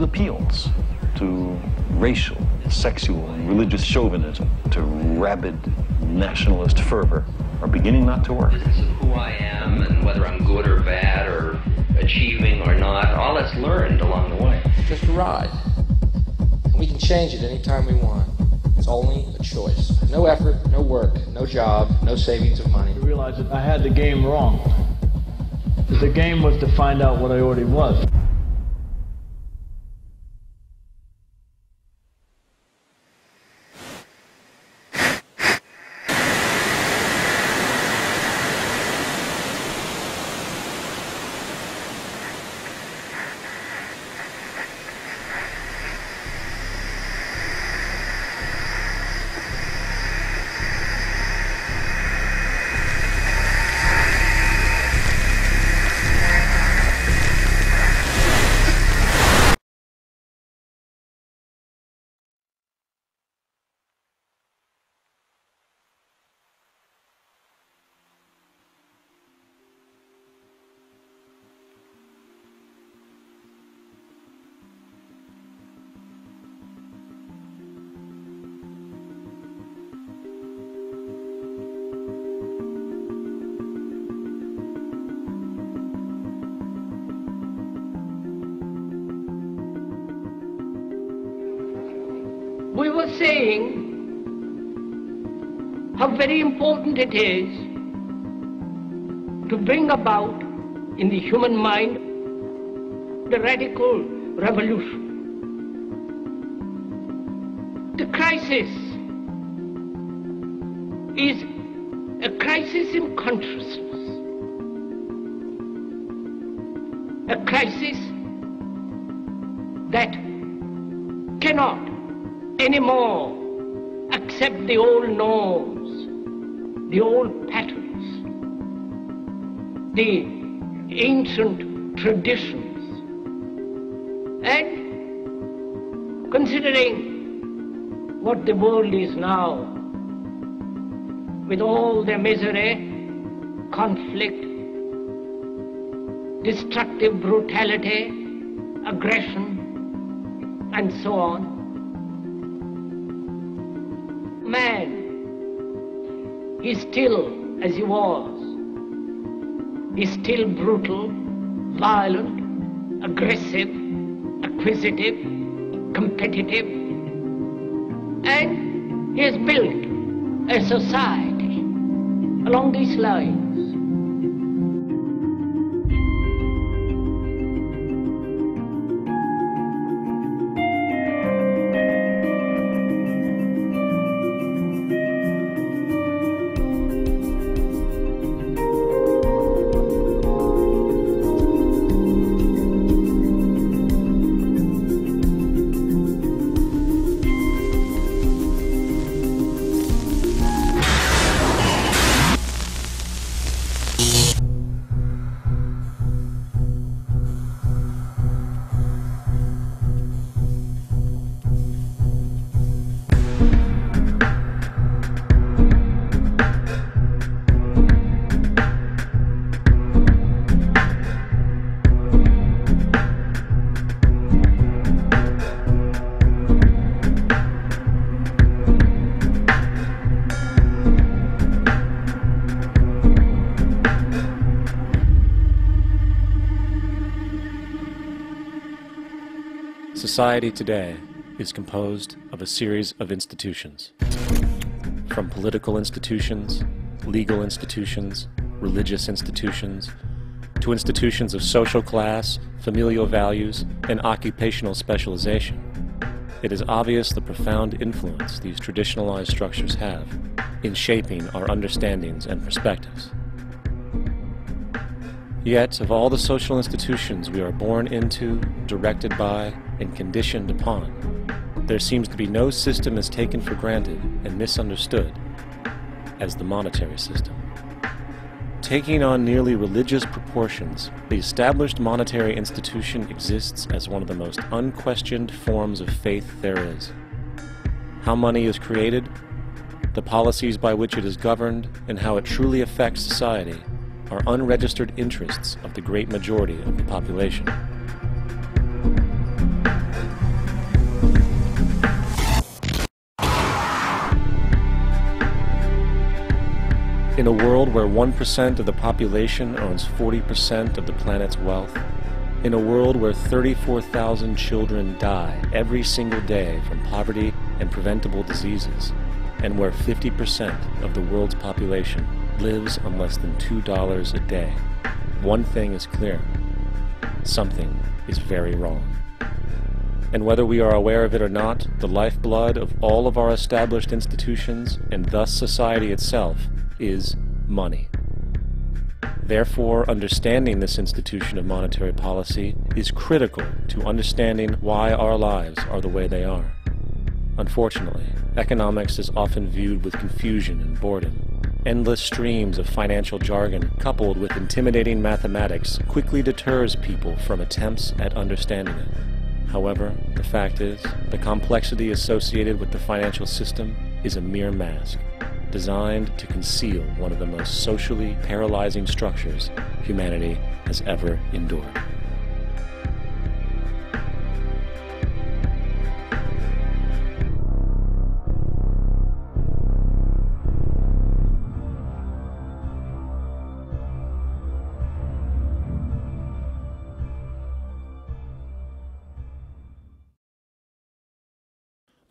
appeals to racial, sexual, and religious chauvinism, to rabid nationalist fervor, are beginning not to work. Business of who I am and whether I'm good or bad or achieving or not, all that's learned along the way. Just a ride. We can change it anytime we want. It's only a choice. No effort, no work, no job, no savings of money. I realized that I had the game wrong. The game was to find out what I already was. We were saying how very important it is to bring about in the human mind the radical revolution. The crisis is a crisis in consciousness, a crisis that cannot anymore accept the old norms, the old patterns, the ancient traditions. And considering what the world is now, with all their misery, conflict, destructive brutality, aggression, and so on, man is still as he was. He's still brutal, violent, aggressive, acquisitive, competitive, and he has built a society along these lines. Society today is composed of a series of institutions. From political institutions, legal institutions, religious institutions, to institutions of social class, familial values, and occupational specialization. It is obvious the profound influence these traditionalized structures have in shaping our understandings and perspectives. Yet, of all the social institutions we are born into, directed by, and conditioned upon, there seems to be no system as taken for granted and misunderstood as the monetary system. Taking on nearly religious proportions, the established monetary institution exists as one of the most unquestioned forms of faith there is. How money is created, the policies by which it is governed, and how it truly affects society are unregistered interests of the great majority of the population. In a world where 1% of the population owns 40% of the planet's wealth, in a world where 34,000 children die every single day from poverty and preventable diseases, and where 50% of the world's population lives on less than $2 a day, one thing is clear: something is very wrong. And whether we are aware of it or not, the lifeblood of all of our established institutions, and thus society itself, is money. Therefore, understanding this institution of monetary policy is critical to understanding why our lives are the way they are. Unfortunately, economics is often viewed with confusion and boredom. Endless streams of financial jargon coupled with intimidating mathematics quickly deters people from attempts at understanding it. However, the fact is, the complexity associated with the financial system is a mere mask, designed to conceal one of the most socially paralyzing structures humanity has ever endured.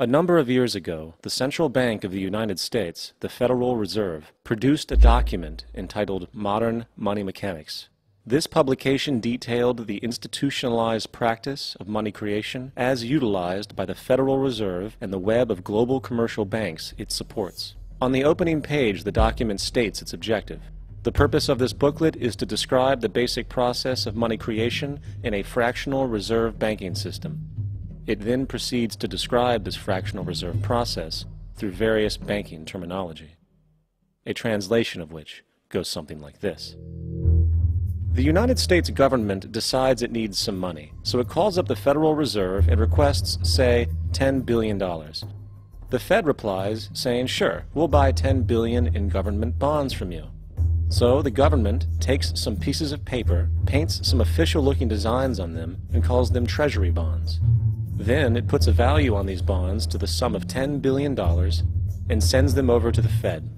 A number of years ago, the Central Bank of the United States, the Federal Reserve, produced a document entitled Modern Money Mechanics. This publication detailed the institutionalized practice of money creation as utilized by the Federal Reserve and the web of global commercial banks it supports. On the opening page, the document states its objective. The purpose of this booklet is to describe the basic process of money creation in a fractional reserve banking system. It then proceeds to describe this fractional reserve process through various banking terminology, a translation of which goes something like this. The United States government decides it needs some money, so it calls up the Federal Reserve and requests, say, $10 billion. The Fed replies saying, sure, we'll buy $10 billion in government bonds from you. So the government takes some pieces of paper, paints some official-looking designs on them, and calls them treasury bonds. Then it puts a value on these bonds to the sum of $10 billion and sends them over to the Fed.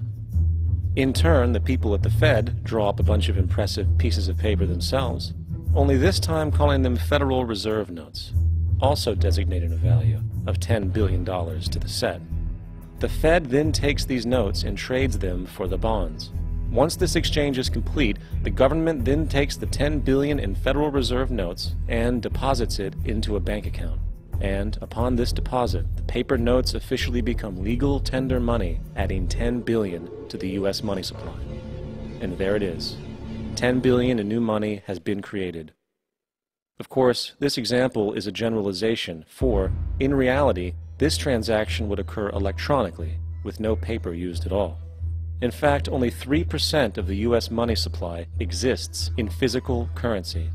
In turn, the people at the Fed draw up a bunch of impressive pieces of paper themselves, only this time calling them Federal Reserve notes, also designating a value of $10 billion to the Fed. The Fed then takes these notes and trades them for the bonds. Once this exchange is complete, the government then takes the $10 billion in Federal Reserve notes and deposits it into a bank account. And upon this deposit, the paper notes officially become legal tender money, adding $10 billion to the U.S. money supply. And there it is. $10 billion in new money has been created. Of course, this example is a generalization, for, in reality, this transaction would occur electronically, with no paper used at all. In fact, only 3% of the U.S. money supply exists in physical currency.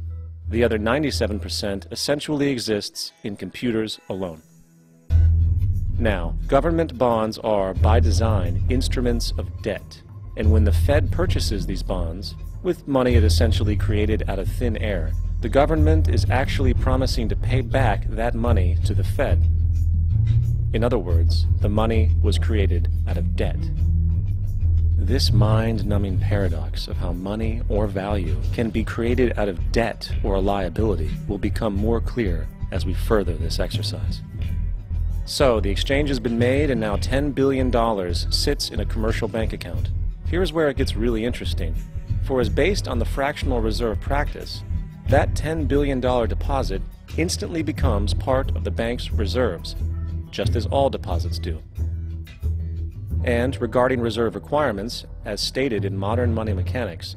The other 97% essentially exists in computers alone. Now, government bonds are, by design, instruments of debt. And when the Fed purchases these bonds, with money it essentially created out of thin air, the government is actually promising to pay back that money to the Fed. In other words, the money was created out of debt. This mind-numbing paradox of how money or value can be created out of debt or a liability will become more clear as we further this exercise. So, the exchange has been made and now $10 billion sits in a commercial bank account. Here's where it gets really interesting. For as based on the fractional reserve practice, that $10 billion deposit instantly becomes part of the bank's reserves, just as all deposits do. And regarding reserve requirements, as stated in Modern Money Mechanics,